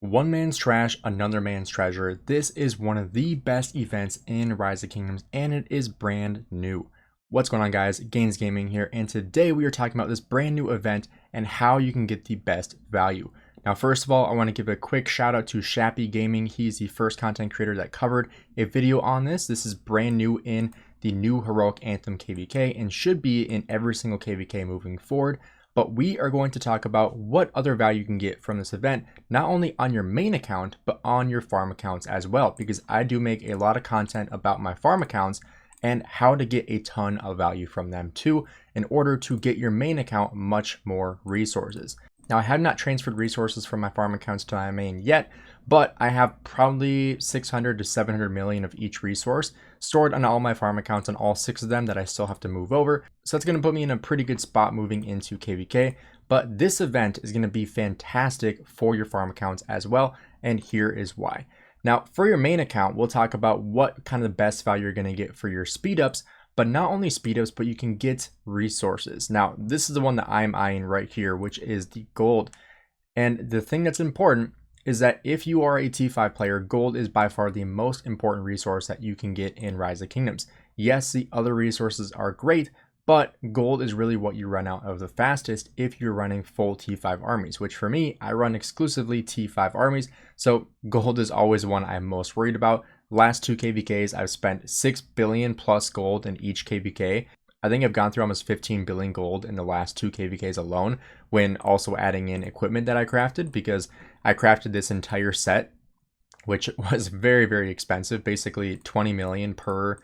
One man's trash, another man's treasure. This is one of the best events in Rise of Kingdoms, and it is brand new. What's going on, guys? Gainz Gaming here, and today we are talking about this brand new event and how you can get the best value. Now, first of all, I want to give a quick shout out to Shappy Gaming. He's the first content creator that covered a video on this. This is brand new in the new Heroic Anthem KVK and should be in every single KVK moving forward. But we are going to talk about what other value you can get from this event, not only on your main account, but on your farm accounts as well, because I do make a lot of content about my farm accounts and how to get a ton of value from them too, in order to get your main account much more resources. Now, I have not transferred resources from my farm accounts to my main yet, but I have probably 600 to 700 million of each resource stored on all my farm accounts, on all 6 of them that I still have to move over. So that's going to put me in a pretty good spot moving into KVK. But this event is going to be fantastic for your farm accounts as well, and here is why. Now, for your main account, we'll talk about what kind of the best value you're going to get for your speed ups, but not only speed ups, but you can get resources. Now, this is the one that I'm eyeing right here, which is the gold. And the thing that's important is that if you are a T5 player, gold is by far the most important resource that you can get in Rise of Kingdoms. Yes, the other resources are great, but gold is really what you run out of the fastest if you're running full T5 armies, which for me, I run exclusively T5 armies. So gold is always one I'm most worried about. Last 2 KVKs, I've spent 6 billion plus gold in each KVK. I think I've gone through almost 15 billion gold in the last 2 KVKs alone, when also adding in equipment that I crafted, because I crafted this entire set, which was very, very expensive, basically 20 million per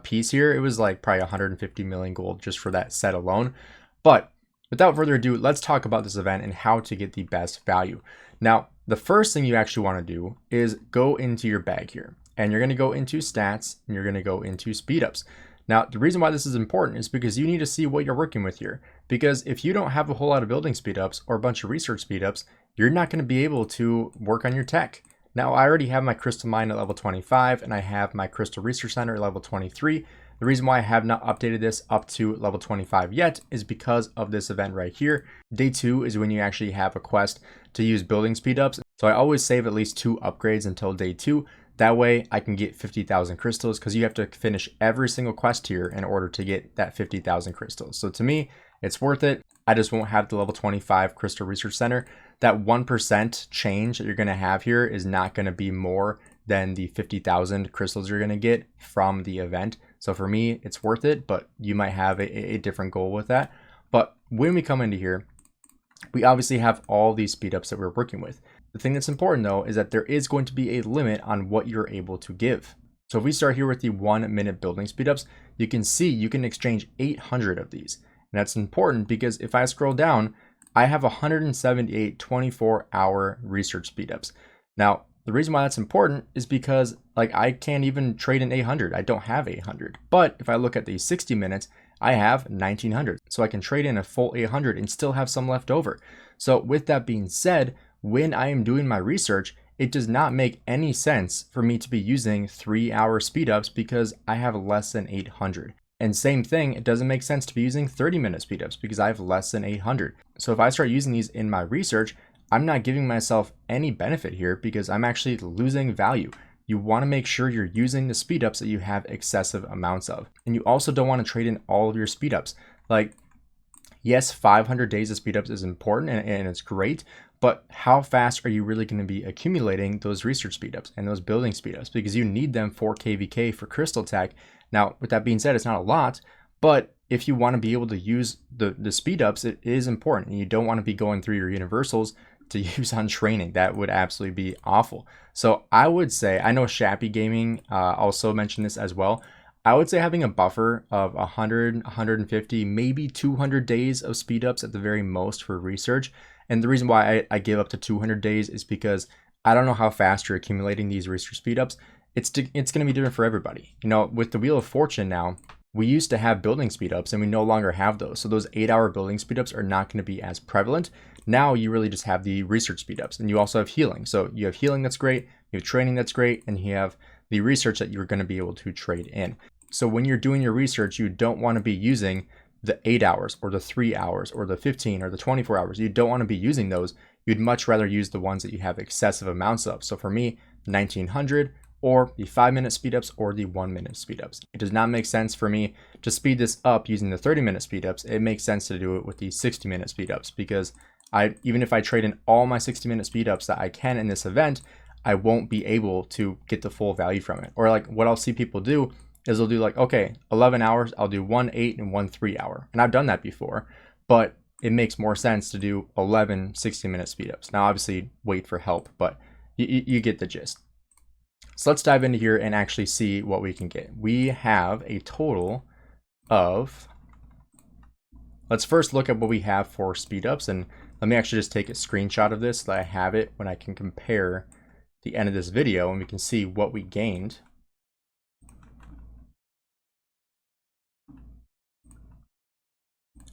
piece here. It was like probably 150 million gold just for that set alone. But without further ado, let's talk about this event and how to get the best value. Now, the first thing you actually want to do is go into your bag here, and you're going to go into stats, and you're going to go into speed ups. Now, the reason why this is important is because you need to see what you're working with here. Because if you don't have a whole lot of building speed ups or a bunch of research speed ups, you're not going to be able to work on your tech. Now, I already have my crystal mine at level 25, and I have my crystal research center at level 23. The reason why I have not updated this up to level 25 yet is because of this event right here. Day 2 is when you actually have a quest to use building speed ups. So I always save at least 2 upgrades until day 2. That way I can get 50,000 crystals, because you have to finish every single quest here in order to get that 50,000 crystals. So to me, it's worth it. I just won't have the level 25 crystal research center. That 1% change that you're going to have here is not going to be more than the 50,000 crystals you're going to get from the event. So for me, it's worth it, but you might have a different goal with that. But when we come into here, we obviously have all these speed ups that we're working with. The thing that's important though is that there is going to be a limit on what you're able to give. So if we start here with the 1 minute building speed ups, you can see you can exchange 800 of these. And that's important because if I scroll down, I have 178 24-hour research speed ups. Now, the reason why that's important is because I can't even trade an 800. I don't have 800. But if I look at the 60 minutes, I have 1900. So I can trade in a full 800 and still have some left over. So with that being said, when I am doing my research, it does not make any sense for me to be using 3-hour speed ups because I have less than 800. And same thing, it doesn't make sense to be using 30-minute speed ups because I have less than 800. So if I start using these in my research, I'm not giving myself any benefit here because I'm actually losing value. You want to make sure you're using the speed ups that you have excessive amounts of. And you also don't want to trade in all of your speed ups. Yes, 500 days of speed ups is important and it's great, but how fast are you really going to be accumulating those research speed ups and those building speed ups? Because you need them for KVK for crystal tech. Now, with that being said, it's not a lot, but if you want to be able to use the speed ups, it is important. And you don't want to be going through your universals to use on training. That would absolutely be awful. So I would say, I know Shappy Gaming also mentioned this as well. I would say having a buffer of 100, 150, maybe 200 days of speed ups at the very most for research. And the reason why I give up to 200 days is because I don't know how fast you're accumulating these research speed ups. It's going to be different for everybody. You know, with the Wheel of Fortune now, we used to have building speed ups and we no longer have those. So those 8-hour building speed ups are not going to be as prevalent. Now you really just have the research speed ups, and you also have healing. So you have healing that's great, you have training that's great, and you have the research that you're going to be able to trade in. So when you're doing your research, you don't want to be using the 8 hours or the 3 hours or the 15 or the 24 hours. You don't want to be using those. you'd much rather use the ones that you have excessive amounts of. So for me, 1900 or the 5-minute speedups or the 1-minute speedups. It does not make sense for me to speed this up using the 30-minute speedups. It makes sense to do it with the 60-minute speedups because even if I trade in all my 60-minute speedups that I can in this event, I won't be able to get the full value from it. Or like what I'll see people do is they'll do like, okay, 11 hours, I'll do 1 8 and 1 3 hour. And I've done that before, but it makes more sense to do 11 60-minute speedups. Now, obviously wait for help, but you get the gist. So let's dive into here and actually see what we can get. We have a total of, let's first look at what we have for speedups. And let me actually just take a screenshot of this so that I have it when I can compare the end of this video and we can see what we gained.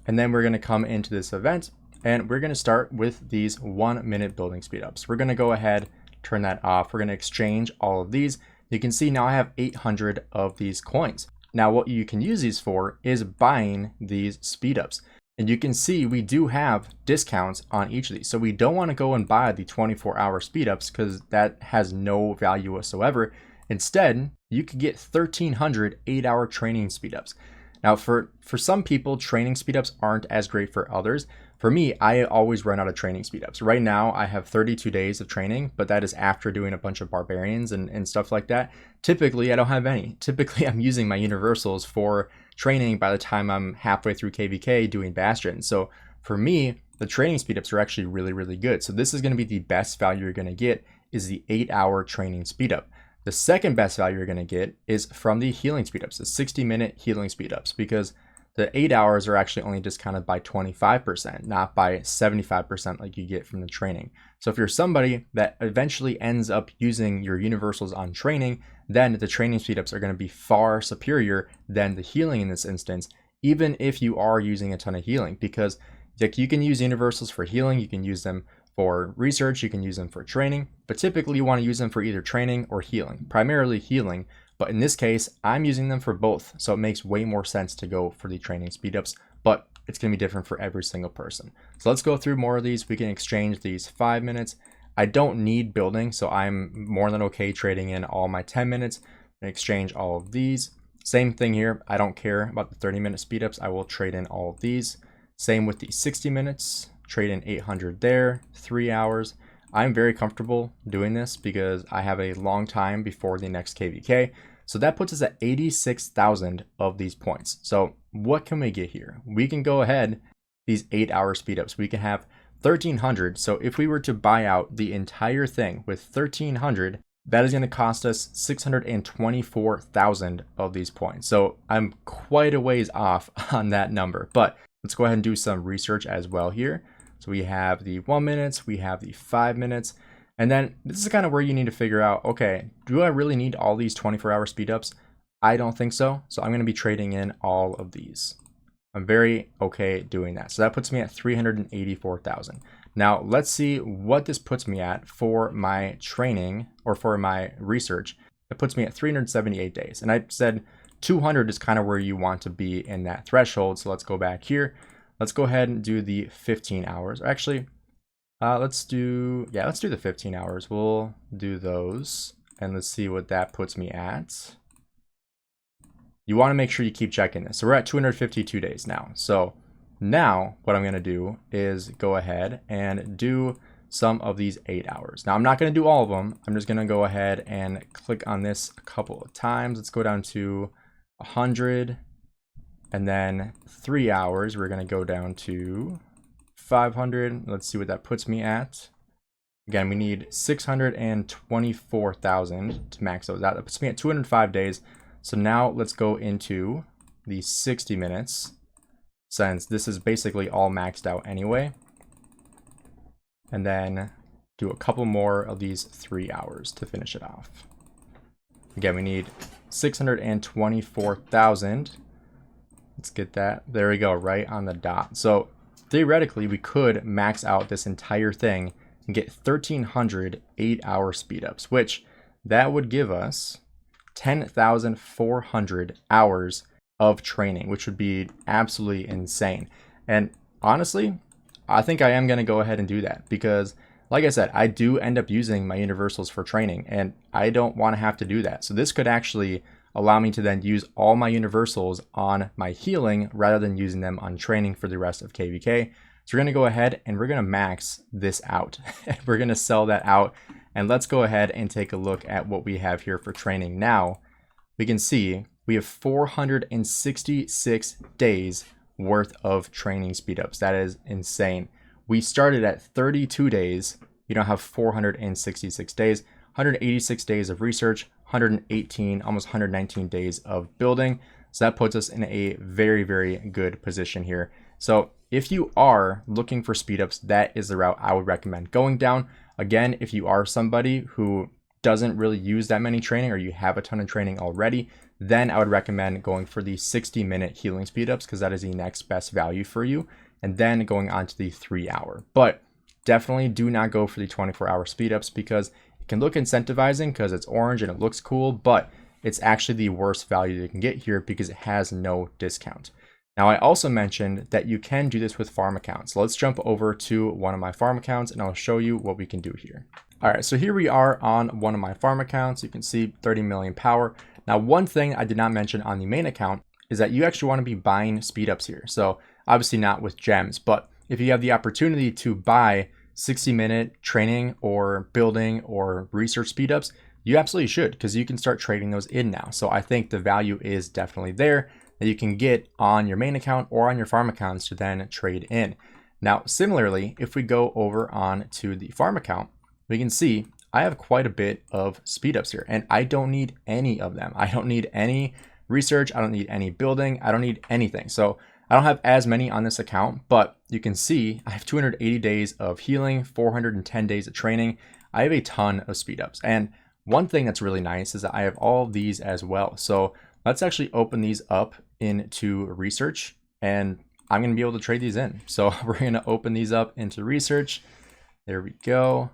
And then we're going to come into this event and we're going to start with these 1-minute building speedups. We're going to go ahead, turn that off. We're going to exchange all of these. You can see now I have 800 of these coins. Now what you can use these for is buying these speedups. And you can see we do have discounts on each of these. So we don't want to go and buy the 24-hour speedups because that has no value whatsoever. Instead, you could get 1,300 8-hour training speedups. Now, for some people, training speedups aren't as great for others. For me, I always run out of training speedups. Right now, I have 32 days of training, but that is after doing a bunch of barbarians and stuff like that. Typically, I don't have any. Typically, I'm using my universals for training by the time I'm halfway through KVK doing bastions. So for me, the training speedups are actually really, really good. So this is going to be the best value you're going to get is the 8-hour training speedup. The second best value you're going to get is from the healing speedups, the 60-minute healing speedups, because the 8 hours are actually only discounted by 25%, not by 75% like you get from the training. So if you're somebody that eventually ends up using your universals on training, then the training speedups are going to be far superior than the healing in this instance, even if you are using a ton of healing, because like you can use universals for healing, you can use them for research, you can use them for training, but typically you want to use them for either training or healing, primarily healing. But in this case, I'm using them for both. So it makes way more sense to go for the training speedups, but it's going to be different for every single person. So let's go through more of these. We can exchange these 5 minutes. I don't need building, so I'm more than okay trading in all my 10 minutes and exchange all of these. Same thing here. I don't care about the 30-minute speedups. I will trade in all of these. Same with the 60 minutes. Trade in 800 there, 3 hours. I'm very comfortable doing this because I have a long time before the next KVK. So that puts us at 86,000 of these points. So what can we get here? We can go ahead, these 8-hour speedups, we can have 1,300. So if we were to buy out the entire thing with 1,300, that is going to cost us 624,000 of these points. So I'm quite a ways off on that number, but let's go ahead and do some research as well here. So we have the 1 minute, we have the 5 minutes, and then this is kind of where you need to figure out, okay, do I really need all these 24-hour speedups? I don't think so. So I'm going to be trading in all of these. I'm very okay doing that. So that puts me at 384,000. Now let's see what this puts me at for my training or for my research. It puts me at 378 days. And I said 200 is kind of where you want to be in that threshold. So let's go back here. Let's go ahead and do the 15 hours. Actually, let's do the 15 hours. We'll do those and let's see what that puts me at. You want to make sure you keep checking this. So we're at 252 days now. So now what I'm going to do is go ahead and do some of these 8 hours. Now I'm not going to do all of them. I'm just going to go ahead and click on this a couple of times. Let's go down to 100. And then 3 hours, we're going to go down to 500. Let's see what that puts me at. Again, we need 624,000 to max those out. That puts me at 205 days. So now let's go into the 60 minutes, since this is basically all maxed out anyway. And then do a couple more of these 3 hours to finish it off. Again, we need 624,000. Let's get that. There we go, right on the dot. So theoretically, we could max out this entire thing and get 1,300 8-hour speedups, which that would give us 10,400 hours of training, which would be absolutely insane. And honestly, I think I am going to go ahead and do that because, like I said, I do end up using my universals for training, and I don't want to have to do that. So this could actually allow me to then use all my universals on my healing rather than using them on training for the rest of KVK. So we're going to go ahead and we're going to max this out. We're going to sell that out, and let's go ahead and take a look at what we have here for training. Now we can see we have 466 days worth of training speed ups. That is insane. We started at 32 days. You don't have 466 days, 186 days of research, 118, almost 119 days of building. So that puts us in a very, very good position here. So if you are looking for speed ups, that is the route I would recommend going down. Again, if you are somebody who doesn't really use that many training, or you have a ton of training already, then I would recommend going for the 60-minute healing speed ups, because that is the next best value for you, and then going on to the 3-hour. But definitely do not go for the 24-hour speed ups, because it can look incentivizing because it's orange and it looks cool, but it's actually the worst value you can get here because it has no discount. Now, I also mentioned that you can do this with farm accounts. So let's jump over to one of my farm accounts and I'll show you what we can do here. All right, so here we are on one of my farm accounts. You can see 30 million power. Now, one thing I did not mention on the main account is that you actually want to be buying speed ups here. So obviously not with gems, but if you have the opportunity to buy 60-minute training or building or research speed ups, you absolutely should, because you can start trading those in now. So I think the value is definitely there that you can get on your main account or on your farm accounts to then trade in. Now, similarly, if we go over on to the farm account, we can see I have quite a bit of speed ups here, and I don't need any of them. I don't need any research. I don't need any building. I don't need anything. So I don't have as many on this account, but you can see I have 280 days of healing, 410 days of training. I have a ton of speed ups. And one thing that's really nice is that I have all of these as well. So let's actually open these up into research, and I'm going to be able to trade these in. So we're going to open these up into research. There we go.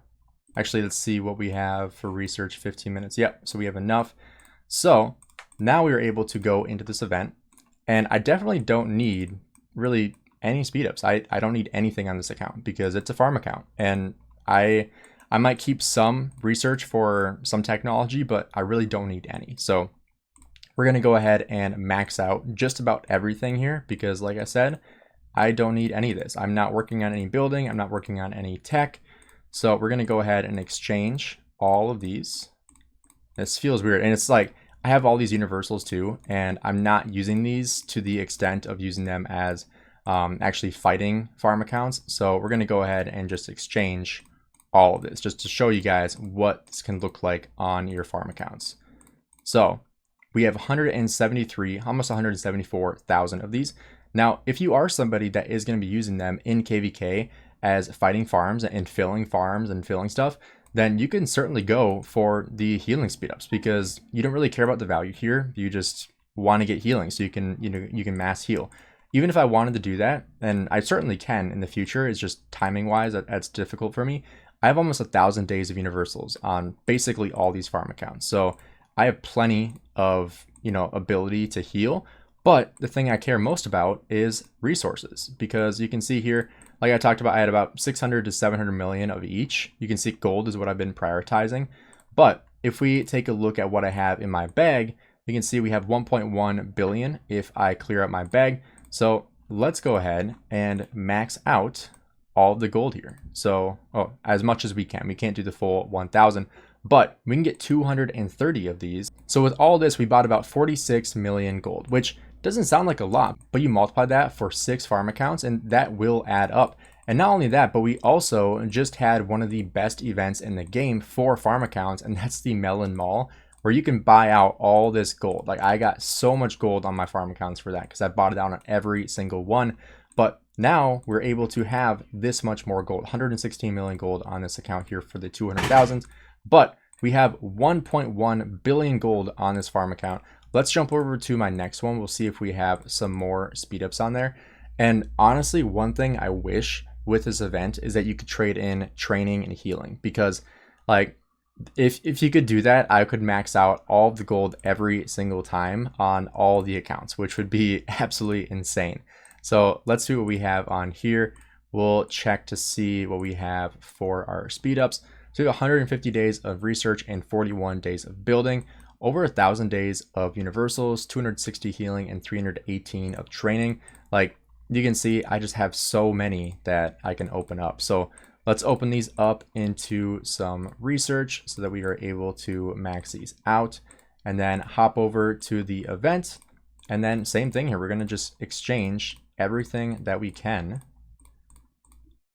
Actually, let's see what we have for research. 15 minutes. Yep. So we have enough. So now we are able to go into this event, and I definitely don't need really any speed ups. I don't need anything on this account because it's a farm account, and I might keep some research for some technology, but I really don't need any. So we're going to go ahead and max out just about everything here because, like I said, I don't need any of this. I'm not working on any building. I'm not working on any tech. So we're going to go ahead and exchange all of these. This feels weird. And it's like I have all these universals too, and I'm not using these to the extent of using them as actually fighting farm accounts. So we're going to go ahead and just exchange all of this just to show you guys what this can look like on your farm accounts. So we have 173, almost 174,000 of these. Now, if you are somebody that is going to be using them in KVK as fighting farms and filling stuff, then you can certainly go for the healing speed ups because you don't really care about the value here. You just want to get healing so you can mass heal. Even if I wanted to do that, and I certainly can in the future, it's just timing wise that's difficult for me. I have almost 1,000 days of universals on basically all these farm accounts. So I have plenty of, ability to heal, but the thing I care most about is resources, because you can see here, like I talked about, I had about 600 to 700 million of each. You can see gold is what I've been prioritizing. But if we take a look at what I have in my bag, we can see we have 1.1 billion if I clear out my bag. So let's go ahead and max out all of the gold here. So, as much as we can. We can't do the full 1,000, but we can get 230 of these. So with all this, we bought about 46 million gold, which doesn't sound like a lot, but you multiply that for 6 farm accounts and that will add up. And not only that, but we also just had one of the best events in the game for farm accounts, and that's the Melon Mall, where you can buy out all this gold. Like I got so much gold on my farm accounts for that because I bought it out on every single one. But now we're able to have this much more gold, 116 million gold on this account here for the 200,000. But we have 1.1 billion gold on this farm account. Let's jump over to my next one. We'll see if we have some more speed ups on there. And honestly, one thing I wish with this event is that you could trade in training and healing, because like if you could do that, I could max out all of the gold every single time on all the accounts, which would be absolutely insane. So let's see what we have on here. we'll check to see what we have for our speed ups. So we have 150 days of research and 41 days of building, over 1,000 days of universals, 260 healing, and 318 of training. Like you can see, I just have so many that I can open up. So let's open these up into some research so that we are able to max these out, and then hop over to the event. And then same thing here, we're going to just exchange everything that we can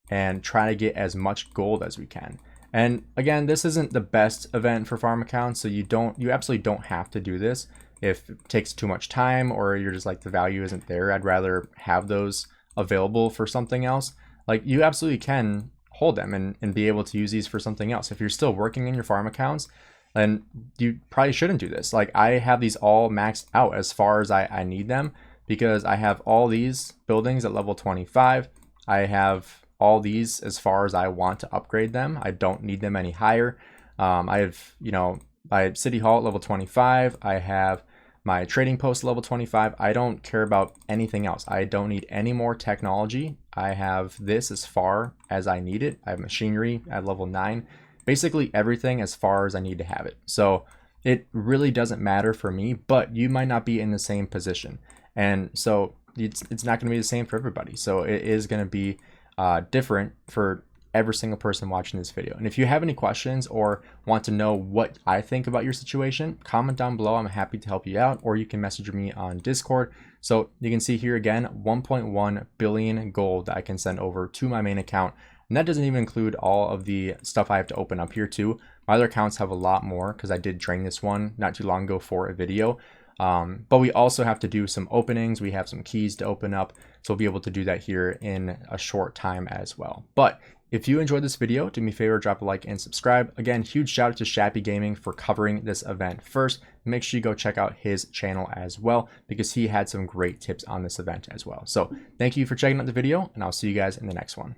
and try to get as much gold as we can. And again, this isn't the best event for farm accounts, so you absolutely don't have to do this. If it takes too much time or you're just like the value isn't there, I'd rather have those available for something else. Like you absolutely can hold them and be able to use these for something else. If you're still working in your farm accounts, then you probably shouldn't do this. Like I have these all maxed out as far as I need them, because I have all these buildings at level 25. I have all these as far as I want to upgrade them. I don't need them any higher. I have, my city hall at level 25. I have my trading post level 25. I don't care about anything else. I don't need any more technology. I have this as far as I need it. I have machinery at level 9. Basically everything as far as I need to have it. So it really doesn't matter for me, but you might not be in the same position. And so it's not going to be the same for everybody. So it is going to be different for every single person watching this video. And if you have any questions or want to know what I think about your situation, comment down below. I'm happy to help you out, or you can message me on Discord. So you can see here again, 1.1 billion gold that I can send over to my main account. And that doesn't even include all of the stuff I have to open up here too. My other accounts have a lot more because I did drain this one not too long ago for a video. But we also have to do some openings. We have some keys to open up. So we'll be able to do that here in a short time as well. But if you enjoyed this video, do me a favor, drop a like and subscribe. Again, huge shout out to Shappy Gaming for covering this event first. Make sure you go check out his channel as well, because he had some great tips on this event as well. So thank you for checking out the video, and I'll see you guys in the next one.